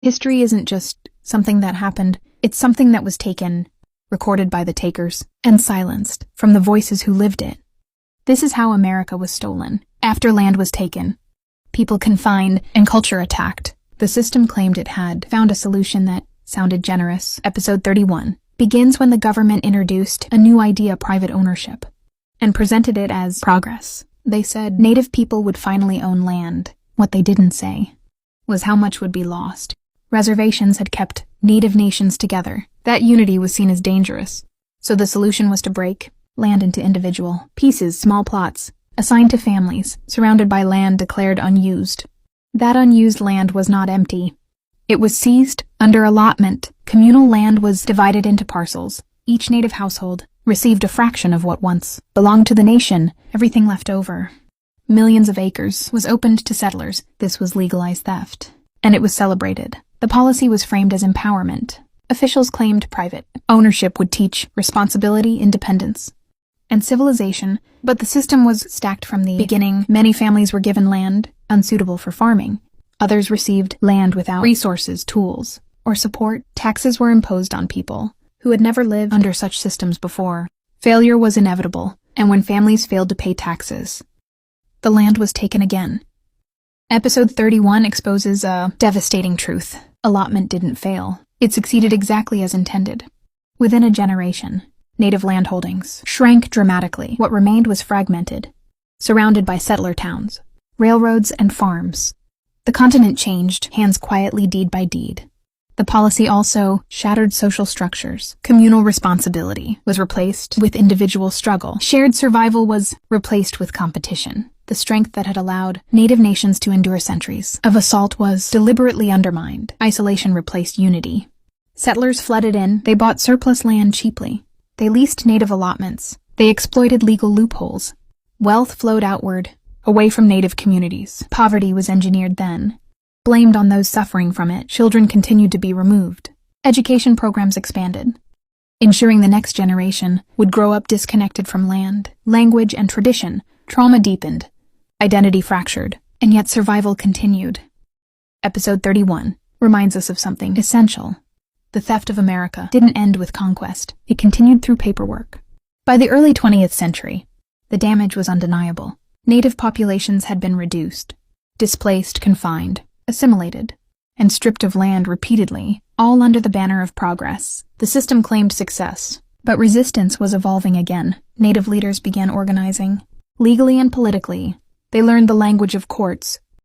History isn't just something that happened, it's something that was taken, recorded by the takers, and silenced from the voices who lived it. This is how America was stolen. After land was taken, people confined, and culture attacked, the system claimed it had found a solution that sounded generous. Episode 31 begins when the government introduced a new idea, private ownership, and presented it as progress. They said Native people would finally own land. What they didn't say was how much would be lost. Reservations had kept Native nations together. That unity was seen as dangerous. So the solution was to break land into individual pieces, small plots, assigned to families, surrounded by land declared unused. That unused land was not empty. It was seized under allotment. Communal land was divided into parcels. Each Native household received a fraction of what once belonged to the nation. Everything left over, millions of acres, was opened to settlers. This was legalized theft, and it was celebrated. The policy was framed as empowerment. Officials claimed private ownership would teach responsibility, independence, and civilization, but the system was stacked from the beginning. Many families were given land unsuitable for farming. Others received land without resources, tools, or support. Taxes were imposed on people who had never lived under such systems before. Failure was inevitable, and when families failed to pay taxes, the land was taken again. Episode 31 exposes a devastating truth. Allotment didn't fail. It succeeded exactly as intended. Within a generation, Native land holdings shrank dramatically. What remained was fragmented, surrounded by settler towns, railroads, and farms. The continent changed hands quietly, deed by deed. The policy also shattered social structures. Communal responsibility was replaced with individual struggle. Shared survival was replaced with competition. The strength that had allowed Native nations to endure centuries of assault was deliberately undermined. Isolation replaced unity. Settlers flooded in. They bought surplus land cheaply. They leased Native allotments. They exploited legal loopholes. Wealth flowed outward, away from Native communities. Poverty was engineered then, blamed on those suffering from it. Children continued to be removed. Education programs expanded, ensuring the next generation would grow up disconnected from land, language, and tradition. Trauma deepened. Identity fractured, and yet survival continued. Episode 31 reminds us of something essential. The theft of America didn't end with conquest. It continued through paperwork. By the early 20th century, the damage was undeniable. Native populations had been reduced, displaced, confined, assimilated, and stripped of land repeatedly, all under the banner of progress. The system claimed success, but resistance was evolving again. Native leaders began organizing, legally and politically. They learned the language of courts,